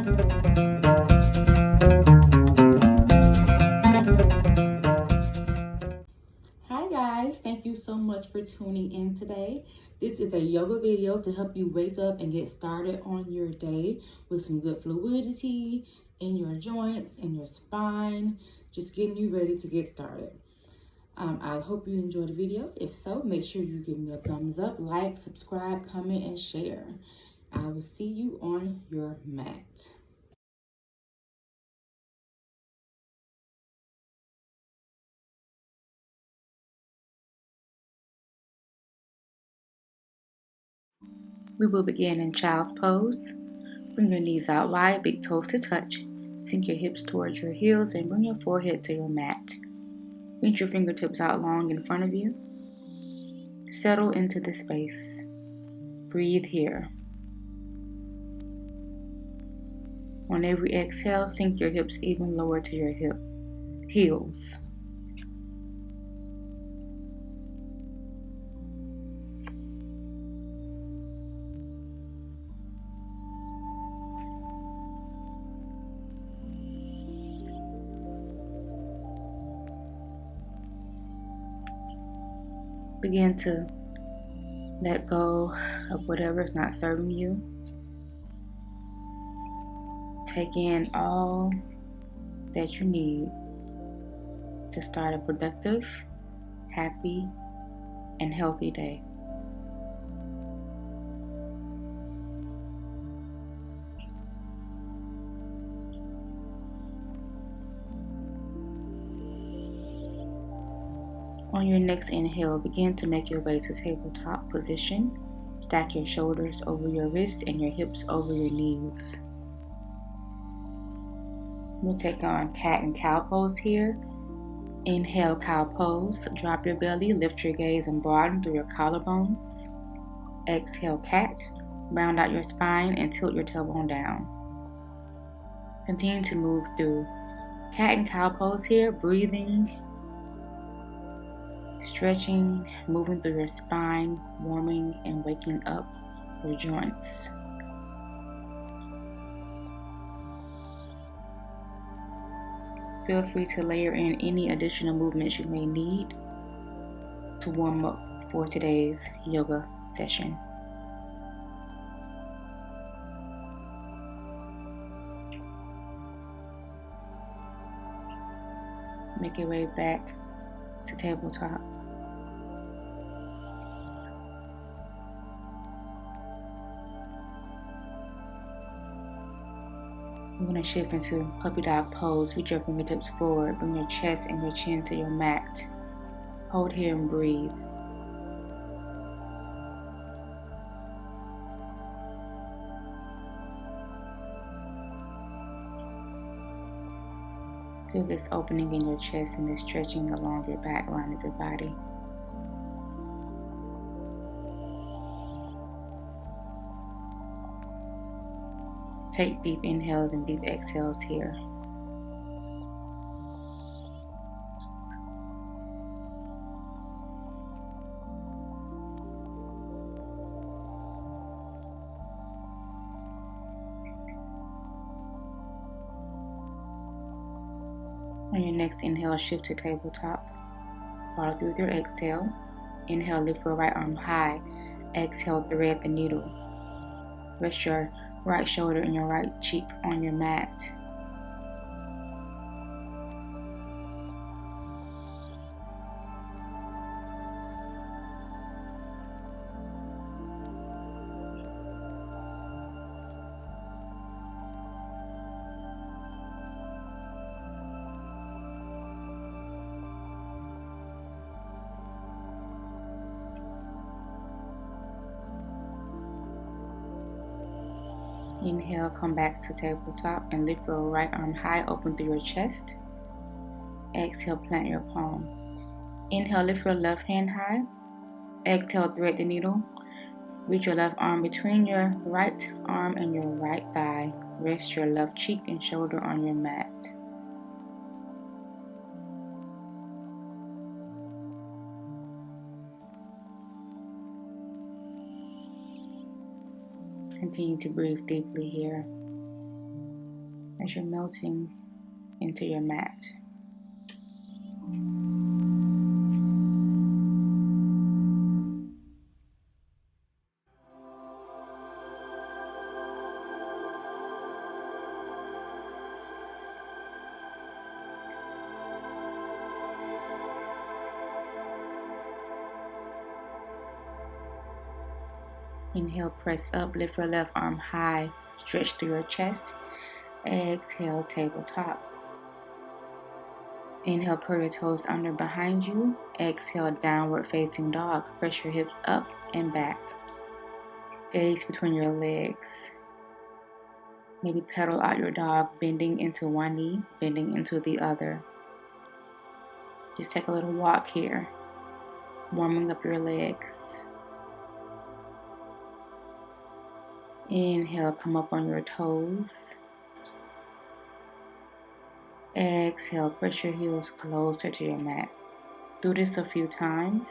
Hi guys, thank you so much for tuning in today. This is a yoga video to help you wake up and get started on your day with some good fluidity in your joints and your spine, just getting you ready to get started. I hope you enjoyed the video. If so, make sure you give me a thumbs up, like, subscribe, comment, and share. I will see you on your mat. We will begin in child's pose. Bring your knees out wide, big toes to touch. Sink your hips towards your heels and bring your forehead to your mat. Reach your fingertips out long in front of you. Settle into the space. Breathe here. On every exhale, sink your hips even lower to your heels. Begin to let go of whatever is not serving you. Take in all that you need to start a productive, happy, and healthy day. On your next inhale, begin to make your way to tabletop position. Stack your shoulders over your wrists and your hips over your knees. We'll take on cat and cow pose here. Inhale, cow pose. Drop your belly, lift your gaze, and broaden through your collarbones. Exhale, cat. Round out your spine and tilt your tailbone down. Continue to move through cat and cow pose here, breathing, stretching, moving through your spine, warming and waking up your joints. Feel free to layer in any additional movements you may need to warm up for today's yoga session. Make your way back to tabletop. We're going to shift into puppy dog pose. Reach your fingertips forward. Bring your chest and your chin to your mat. Hold here and breathe. Feel this opening in your chest and this stretching along your back line of your body. Take deep inhales and deep exhales here. On your next inhale, shift to tabletop. Follow through with your exhale. Inhale, lift your right arm high. Exhale, thread the needle. Rest your right shoulder and your right cheek on your mat. Inhale, come back to tabletop and lift your right arm high, open through your chest. Exhale, plant your palm. Inhale, lift your left hand high. Exhale, thread the needle. Reach your left arm between your right arm and your right thigh. Rest your left cheek and shoulder on your mat. Continue to breathe deeply here. as you're melting into your mat. Inhale, press up, lift your left arm high, stretch through your chest. Exhale, tabletop. Inhale, curl your toes under behind you. Exhale, downward facing dog. Press your hips up and back. Gaze between your legs. Maybe pedal out your dog, bending into one knee, bending into the other. Just take a little walk here, warming up your legs. Inhale, come up on your toes. Exhale, press your heels closer to your mat. Do this a few times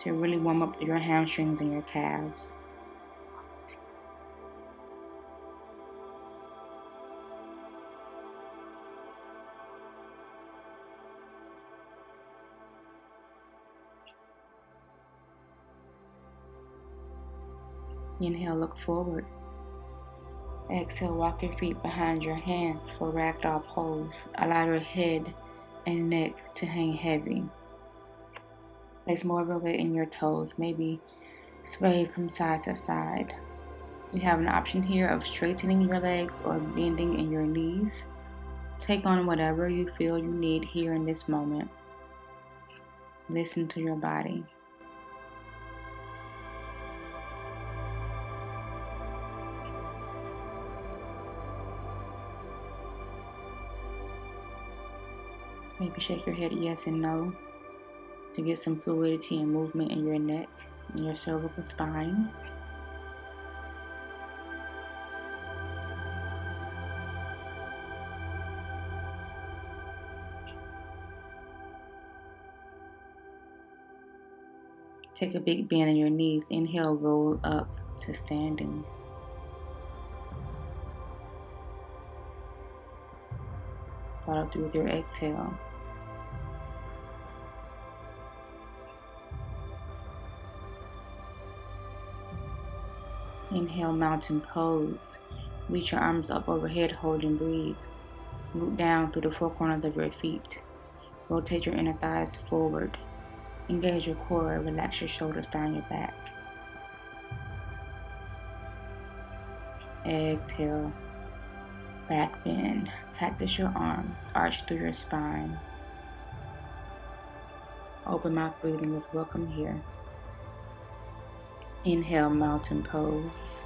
to really warm up your hamstrings and your calves. Inhale, look forward. Exhale, walk your feet behind your hands for ragdoll pose. Allow your head and neck to hang heavy. Place more of your weight in your toes, maybe sway from side to side. You have an option here of straightening your legs or bending in your knees. Take on whatever you feel you need here in this moment. Listen to your body. Maybe shake your head yes and no to get some fluidity and movement in your neck and your cervical spine. Take a big bend in your knees. Inhale, roll up to standing. Follow through with your exhale. Inhale, mountain pose. Reach your arms up overhead, hold and breathe. Root down through the four corners of your feet. Rotate your inner thighs forward. Engage your core, relax your shoulders down your back. Exhale, back bend. Cactus your arms, arch through your spine. Open mouth breathing is welcome here. Inhale, mountain pose.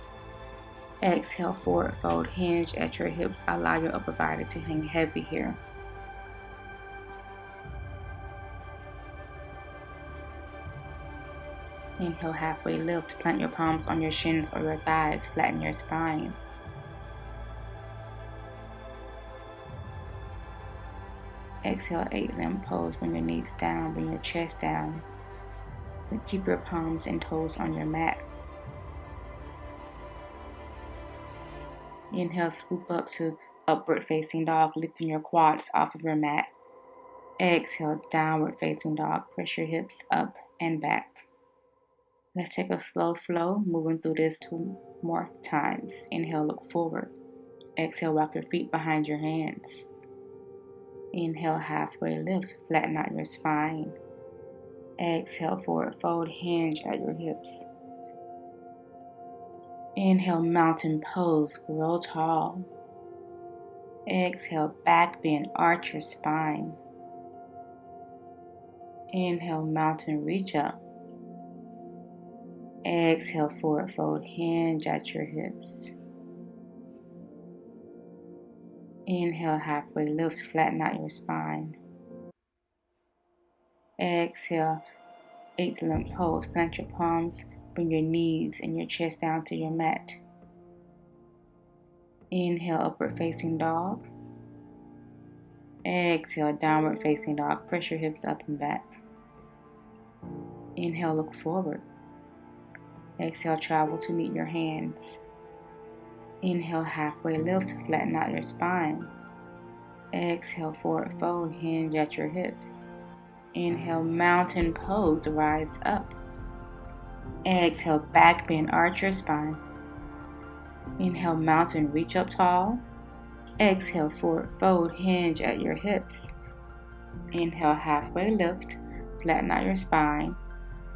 Exhale, forward fold, hinge at your hips. Allow your upper body to hang heavy here. Inhale, halfway lift. Plant your palms on your shins or your thighs. Flatten your spine. Exhale, 8-limb pose. Bring your knees down, bring your chest down. Keep your palms and toes on your mat. Inhale, swoop up to upward facing dog, lifting your quads off of your mat. Exhale, downward facing dog. Press your hips up and back. Let's take a slow flow, moving through this 2 more times. Inhale, look forward. Exhale, walk your feet behind your hands. Inhale, halfway lift, flatten out your spine. Exhale, forward fold, hinge at your hips. Inhale, mountain pose, grow tall. Exhale, back bend, arch your spine. Inhale, mountain reach up. Exhale, forward fold, hinge at your hips. Inhale, halfway lift, flatten out your spine. Exhale, 8-limb pose. Plant your palms, bring your knees and your chest down to your mat. Inhale, upward facing dog. Exhale, downward facing dog. Press your hips up and back. Inhale, look forward. Exhale, travel to meet your hands. Inhale, halfway lift, flatten out your spine. Exhale, forward fold, hinge at your hips. Inhale, mountain pose, rise up. Exhale, back bend, arch your spine. Inhale, mountain, reach up tall. Exhale, forward fold, hinge at your hips. Inhale, halfway lift, flatten out your spine.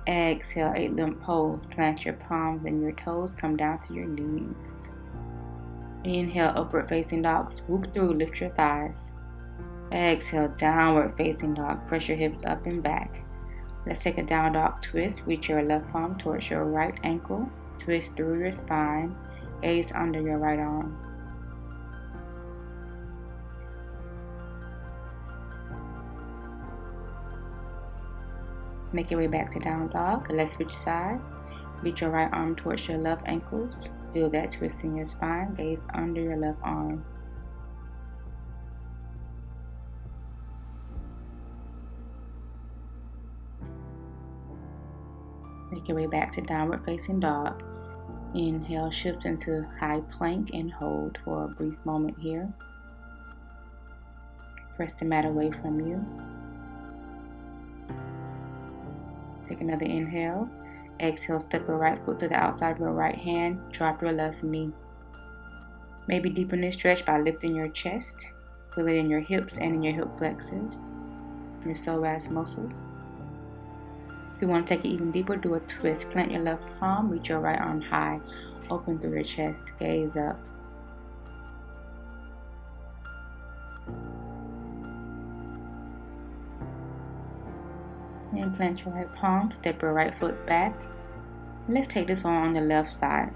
Exhale, 8-limb pose, plant your palms and your toes, come down to your knees. Inhale, upward facing dog, swoop through, lift your thighs. Exhale, downward facing dog, press your hips up and back. Let's take a down dog twist, reach your left palm towards your right ankle, twist through your spine, gaze under your right arm. Make your way back to down dog. Let's switch sides. Reach your right arm towards your left ankles. Feel that twist in your spine. Gaze under your left arm. Make your way back to downward facing dog. Inhale, shift into high plank and hold for a brief moment here. Press the mat away from you. Take another inhale. Exhale, step your right foot to the outside of your right hand. Drop your left knee. Maybe deepen this stretch by lifting your chest. Feel it in your hips and in your hip flexors, your psoas muscles. If you want to take it even deeper, do a twist. Plant your left palm, reach your right arm high. Open through your chest, gaze up. And plant your right palm, step your right foot back. Let's take this one on the left side.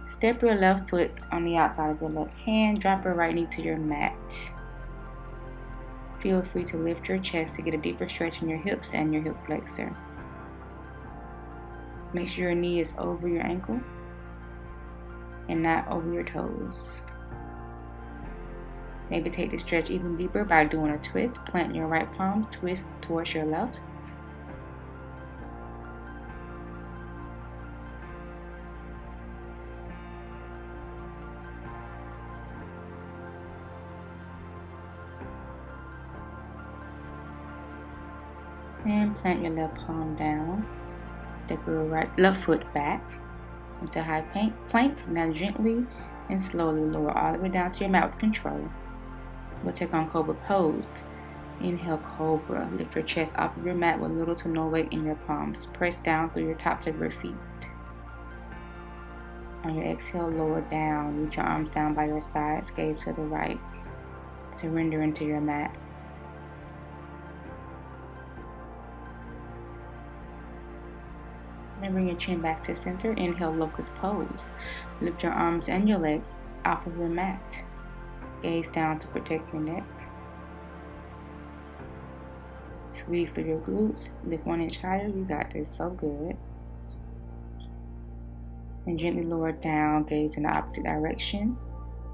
Step your left foot on the outside of your left hand, drop your right knee to your mat. Feel free to lift your chest to get a deeper stretch in your hips and your hip flexor. Make sure your knee is over your ankle and not over your toes. Maybe take the stretch even deeper by doing a twist. Plant your right palm, twist towards your left. And plant your left palm down. Step your left foot back into high plank. Now gently and slowly lower all the way down to your mat with control. We'll take on Cobra pose. Inhale, Cobra. Lift your chest off of your mat with little to no weight in your palms. Press down through your tops of your feet. On your exhale, lower down. Reach your arms down by your sides. Gaze to the right. Surrender into your mat. Then bring your chin back to center. Inhale, locust pose. Lift your arms and your legs off of your mat. Gaze down to protect your neck. Squeeze through your glutes. Lift 1 inch higher. You got this. So good. And gently lower down. Gaze in the opposite direction.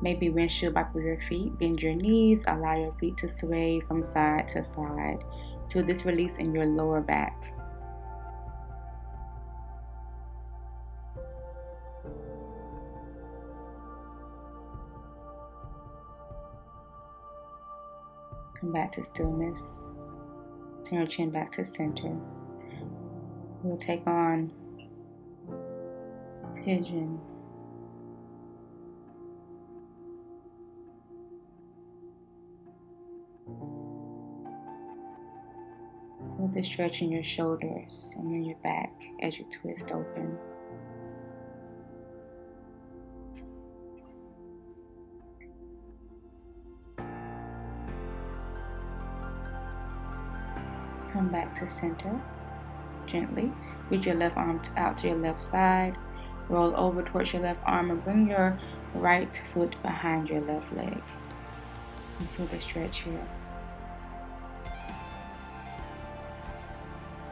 Maybe windshield back with your feet. Bend your knees. Allow your feet to sway from side to side. Feel this release in your lower back. Come back to stillness. Turn your chin back to center. We'll take on pigeon. Feel the stretch in your shoulders and in your back as you twist open. Come back to center. Gently reach your left arm out to your left side. Roll over towards your left arm and bring your right foot behind your left leg. And feel the stretch here.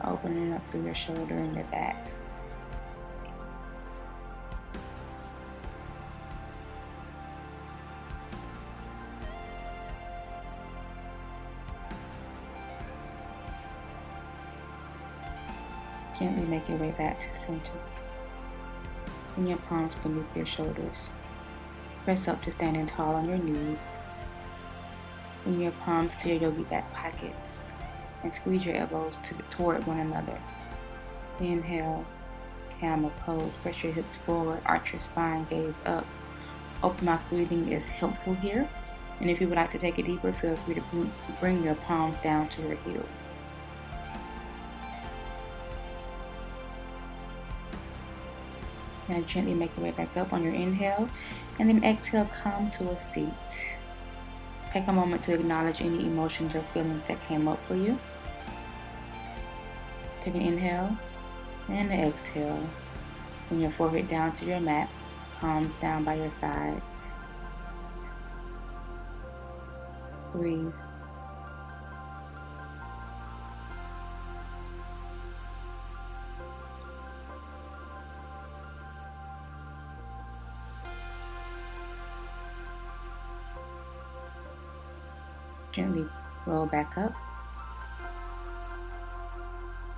Opening up through your shoulder and your back. Gently make your way back to center. Bring your palms beneath your shoulders. Press up to standing tall on your knees. Bring your palms to your yogi back pockets and squeeze your elbows toward one another. Inhale, camel pose. Press your hips forward, arch your spine, gaze up. Open mouth breathing is helpful here. And if you would like to take it deeper, feel free to bring your palms down to your heels. Now gently make your way back up on your inhale, and then exhale, come to a seat. Take a moment to acknowledge any emotions or feelings that came up for you. Take an inhale and an exhale. Bring your forehead down to your mat, palms down by your sides. Breathe. Gently roll back up.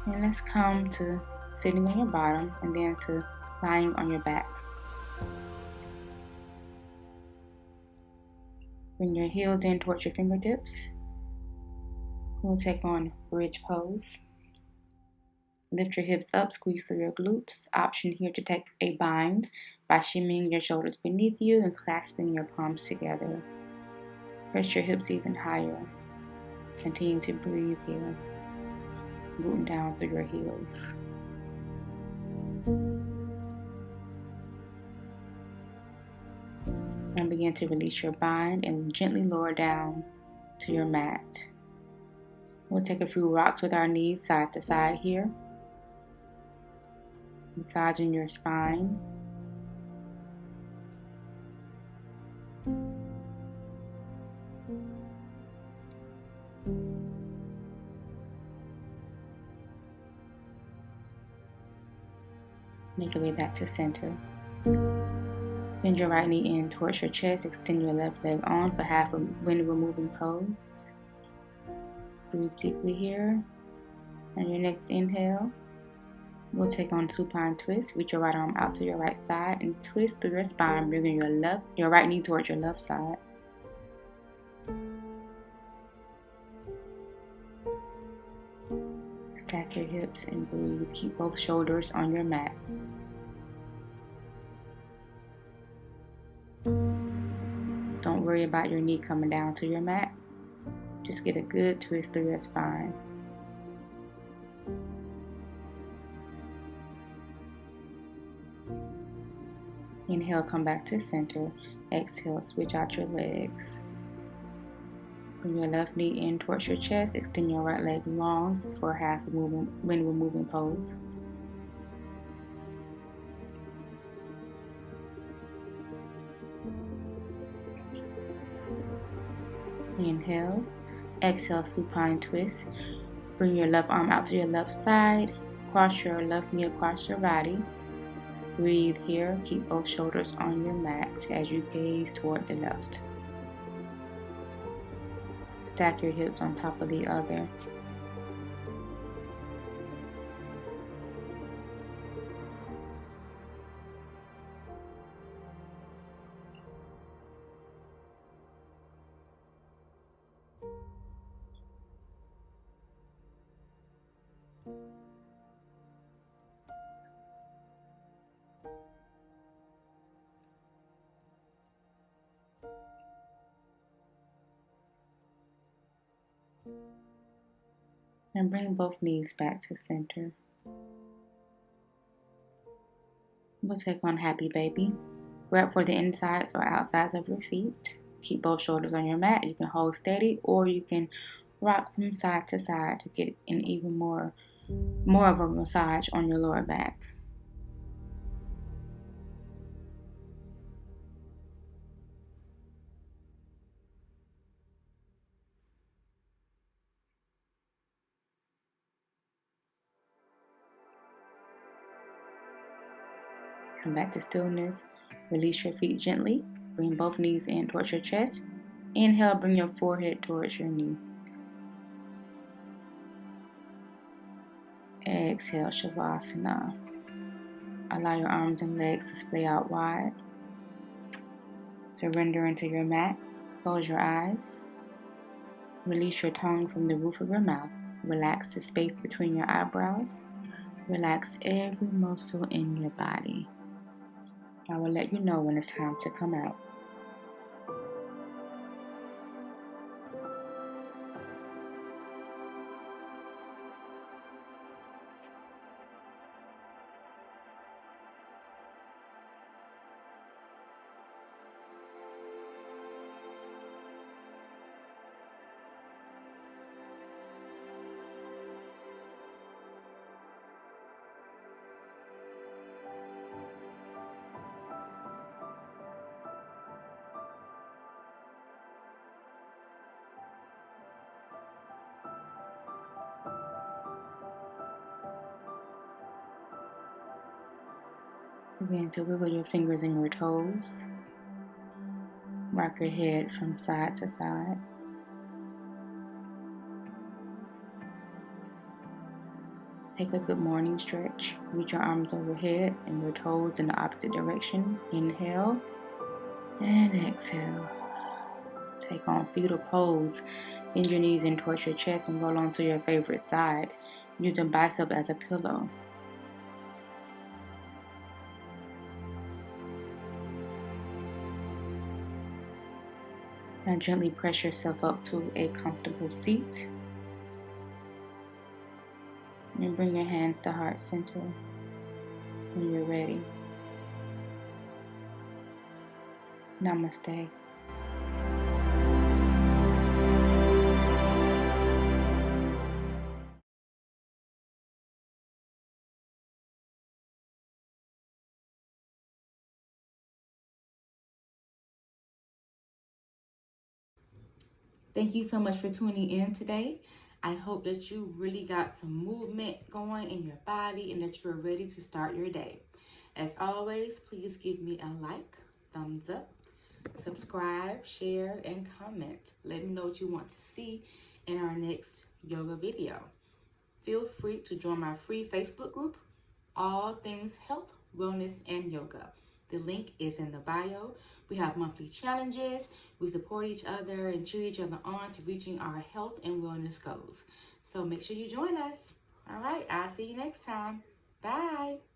And let's come to sitting on your bottom and then to lying on your back. Bring your heels in towards your fingertips. We'll take on bridge pose. Lift your hips up, squeeze through your glutes. Option here to take a bind by shimmying your shoulders beneath you and clasping your palms together. Press your hips even higher. Continue to breathe here, rooting down through your heels. And begin to release your bind and gently lower down to your mat. We'll take a few rocks with our knees side to side here. Massaging your spine. Make your way back to center. Bend your right knee in towards your chest. Extend your left leg on for half a wind removing pose. Breathe deeply here. On your next inhale, we'll take on supine twist. Reach your right arm out to your right side and twist through your spine, bringing your right knee towards your left side. Stack your hips and breathe. Keep both shoulders on your mat. Don't worry about your knee coming down to your mat. Just get a good twist through your spine. Inhale, come back to center. Exhale, switch out your legs. Bring your left knee in towards your chest. Extend your right leg long for half a wind removing pose. Inhale. Exhale, supine twist. Bring your left arm out to your left side. Cross your left knee across your body. Breathe here. Keep both shoulders on your mat as you gaze toward the left. Stack your hips on top of the other. And bring both knees back to center. We'll take on happy baby. Grab for the insides or outsides of your feet. Keep both shoulders on your mat. You can hold steady or you can rock from side to side to get an even more of a massage on your lower back. Come back to stillness. Release your feet gently. Bring both knees in towards your chest. Inhale, bring your forehead towards your knee. Exhale, Shavasana. Allow your arms and legs to splay out wide. Surrender into your mat. Close your eyes. Release your tongue from the roof of your mouth. Relax the space between your eyebrows. Relax every muscle in your body. I will let you know when it's time to come out. Begin to wiggle your fingers and your toes. Rock your head from side to side. Take a good morning stretch. Reach your arms overhead and your toes in the opposite direction. Inhale and exhale. Take on fetal pose. Bend your knees in towards your chest and roll onto your favorite side. Use your bicep as a pillow. Now gently press yourself up to a comfortable seat. And bring your hands to heart center when you're ready. Namaste. Thank you so much for tuning in today. I hope that you really got some movement going in your body and that you're ready to start your day. As always, please give me a like, thumbs up, subscribe, share, and comment. Let me know what you want to see in our next yoga video. Feel free to join my free Facebook group, All Things Health, Wellness, and Yoga. The link is in the bio. We have monthly challenges. We support each other and cheer each other on to reaching our health and wellness goals. So make sure you join us. All right, I'll see you next time. Bye.